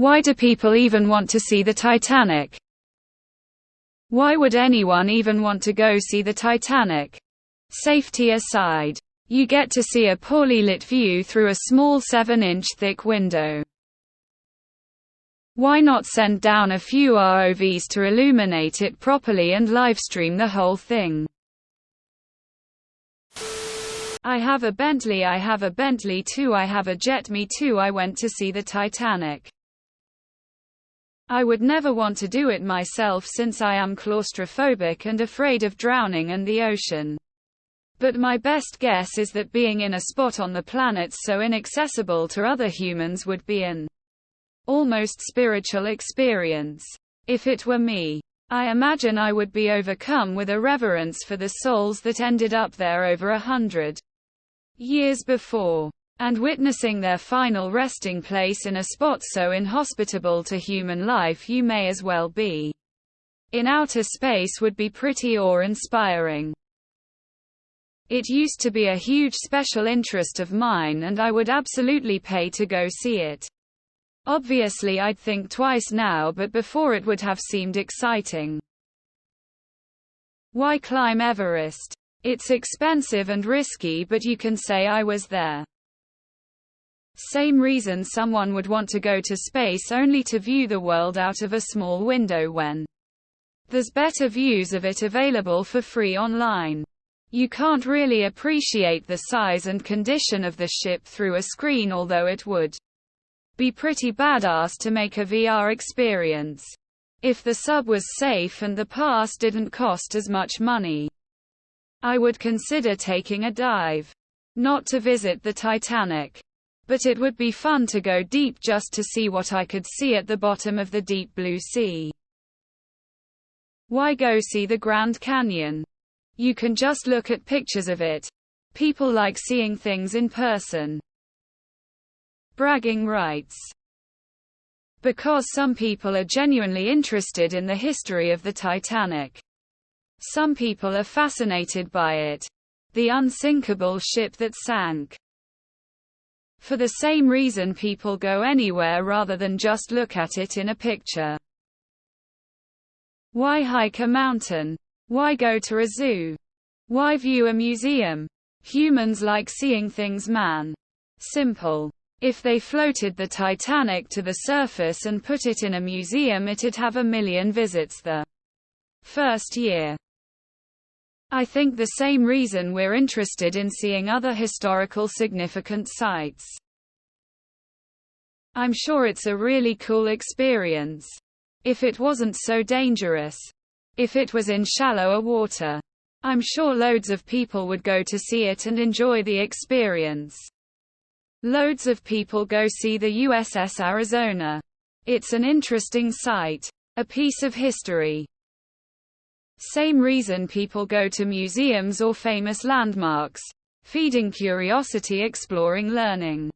Why do people even want to see the Titanic? Why would anyone even want to go see the Titanic? Safety aside, you get to see a poorly lit view through a small 7-inch thick window. Why not send down a few ROVs to illuminate it properly and livestream the whole thing? I have a Bentley too, I have a jet, me too, I went to see the Titanic. I would never want to do it myself since I am claustrophobic and afraid of drowning and the ocean. But my best guess is that being in a spot on the planet so inaccessible to other humans would be an almost spiritual experience. If it were me, I imagine I would be overcome with a reverence for the souls that ended up there over 100 years before, and witnessing their final resting place in a spot so inhospitable to human life you may as well be in outer space would be pretty awe-inspiring. It used to be a huge special interest of mine and I would absolutely pay to go see it. Obviously I'd think twice now, but before it would have seemed exciting. Why climb Everest? It's expensive and risky, but you can say I was there. Same reason someone would want to go to space only to view the world out of a small window when there's better views of it available for free online. You can't really appreciate the size and condition of the ship through a screen, although it would be pretty badass to make a VR experience. If the sub was safe and the pass didn't cost as much money, I would consider taking a dive. Not to visit the Titanic, but it would be fun to go deep just to see what I could see at the bottom of the deep blue sea. Why go see the Grand Canyon? You can just look at pictures of it. People like seeing things in person. Bragging rights. Because some people are genuinely interested in the history of the Titanic. Some people are fascinated by it. The unsinkable ship that sank. For the same reason people go anywhere rather than just look at it in a picture. Why hike a mountain? Why go to a zoo? Why view a museum? Humans like seeing things, man. Simple. If they floated the Titanic to the surface and put it in a museum, it'd have 1 million visits the first year. I think the same reason we're interested in seeing other historical significant sites. I'm sure it's a really cool experience. If it wasn't so dangerous. If it was in shallower water. I'm sure loads of people would go to see it and enjoy the experience. Loads of people go see the USS Arizona. It's an interesting sight. A piece of history. Same reason people go to museums or famous landmarks. Feeding curiosity, exploring, learning.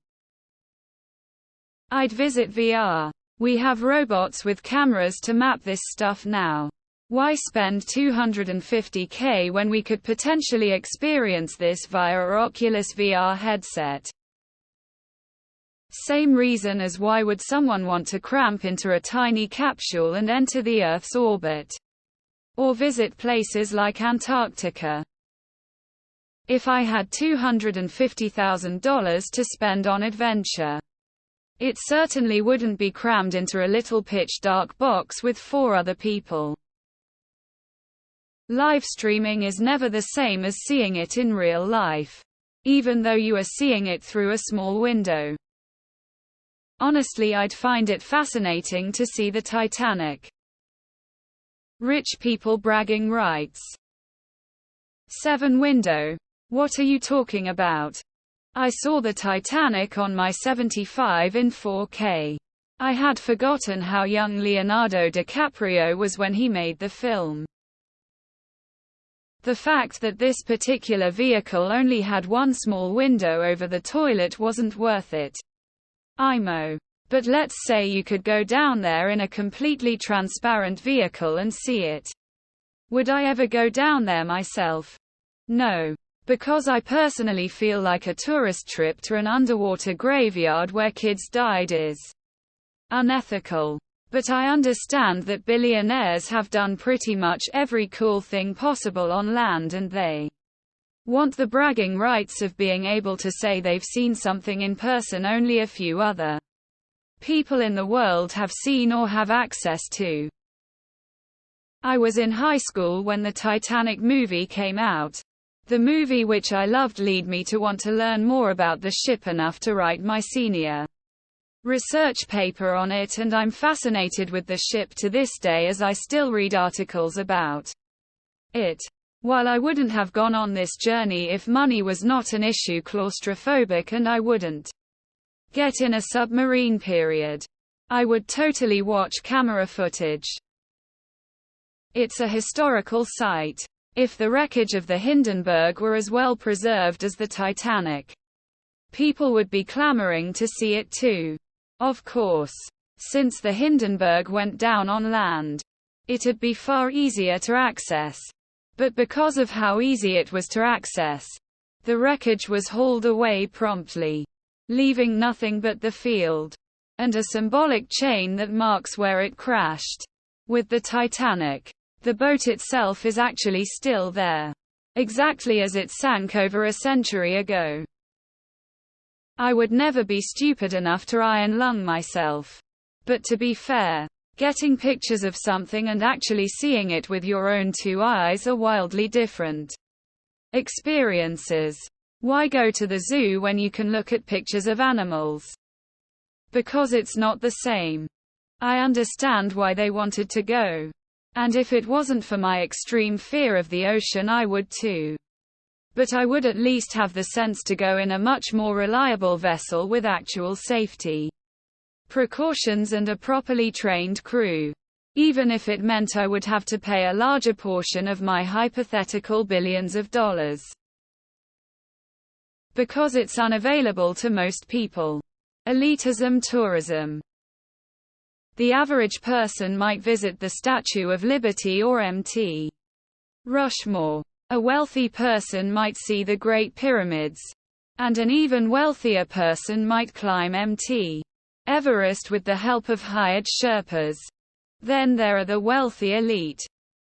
I'd visit VR. We have robots with cameras to map this stuff now. Why spend $250K when we could potentially experience this via an Oculus VR headset? Same reason as why would someone want to cramp into a tiny capsule and enter the Earth's orbit? Or visit places like Antarctica. If I had $250,000 to spend on adventure, it certainly wouldn't be crammed into a little pitch-dark box with 4 other people. Live streaming is never the same as seeing it in real life, even though you are seeing it through a small window. Honestly, I'd find it fascinating to see the Titanic. Rich people bragging rights. 7 window. What are you talking about? I saw the Titanic on my 75 in 4K. I had forgotten how young Leonardo DiCaprio was when he made the film. The fact that this particular vehicle only had one small window over the toilet wasn't worth it. IMO. But let's say you could go down there in a completely transparent vehicle and see it. Would I ever go down there myself? No. Because I personally feel like a tourist trip to an underwater graveyard where kids died is unethical. But I understand that billionaires have done pretty much every cool thing possible on land, and they want the bragging rights of being able to say they've seen something in person only a few other people in the world have seen or have access to. I was in high school when the Titanic movie came out. The movie, which I loved, led me to want to learn more about the ship enough to write my senior research paper on it, and I'm fascinated with the ship to this day as I still read articles about it. While I wouldn't have gone on this journey if money was not an issue, claustrophobic, and I wouldn't get in a submarine, period. I would totally watch camera footage. It's a historical site. If the wreckage of the Hindenburg were as well preserved as the Titanic, people would be clamoring to see it too. Of course, since the Hindenburg went down on land, it'd be far easier to access. But because of how easy it was to access, the wreckage was hauled away promptly, leaving nothing but the field and a symbolic chain that marks where it crashed. With the Titanic, the boat itself is actually still there, exactly as it sank over a century ago. I would never be stupid enough to iron lung myself. But to be fair, getting pictures of something and actually seeing it with your own two eyes are wildly different experiences. Why go to the zoo when you can look at pictures of animals? Because it's not the same. I understand why they wanted to go. And if it wasn't for my extreme fear of the ocean, I would too. But I would at least have the sense to go in a much more reliable vessel with actual safety precautions and a properly trained crew. Even if it meant I would have to pay a larger portion of my hypothetical billions of dollars. Because it's unavailable to most people. Elitism, tourism. The average person might visit the Statue of Liberty or Mt. Rushmore. A wealthy person might see the Great Pyramids. And an even wealthier person might climb Mt. Everest with the help of hired Sherpas. Then there are the wealthy elite,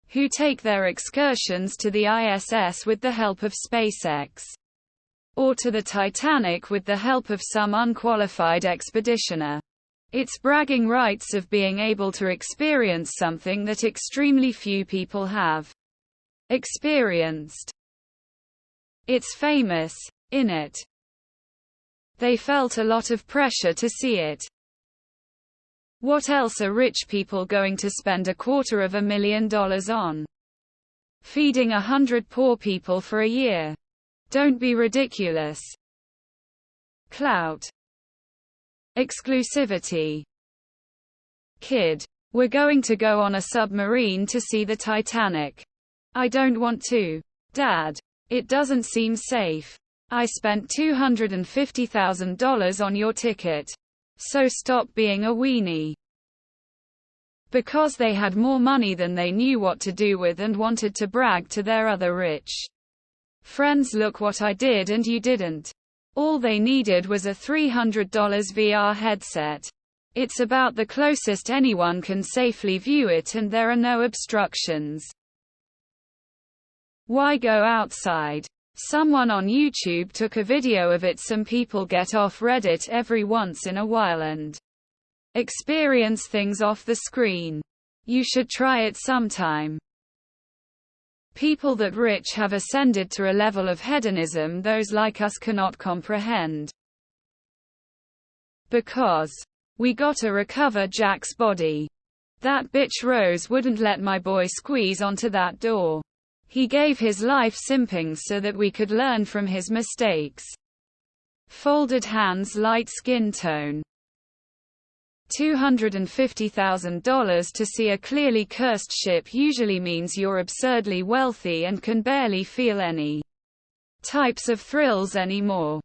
who take their excursions to the ISS with the help of SpaceX. Or to the Titanic with the help of some unqualified expeditioner. It's bragging rights of being able to experience something that extremely few people have experienced. It's famous, innit? They felt a lot of pressure to see it. What else are rich people going to spend $250,000 on? Feeding 100 poor people for a year? Don't be ridiculous. Clout. Exclusivity. Kid. We're going to go on a submarine to see the Titanic. I don't want to. Dad. It doesn't seem safe. I spent $250,000 on your ticket. So stop being a weenie. Because they had more money than they knew what to do with and wanted to brag to their other rich friends, look what I did and you didn't. All they needed was a $300 VR headset. It's about the closest anyone can safely view it, and there are no obstructions. Why go outside? Someone on YouTube took a video of it. Some people get off Reddit every once in a while and experience things off the screen. You should try it sometime. People that rich have ascended to a level of hedonism those like us cannot comprehend. Because we gotta recover Jack's body. That bitch Rose wouldn't let my boy squeeze onto that door. He gave his life simping so that we could learn from his mistakes. Folded hands, light skin tone. $250,000 to see a clearly cursed ship usually means you're absurdly wealthy and can barely feel any types of thrills anymore.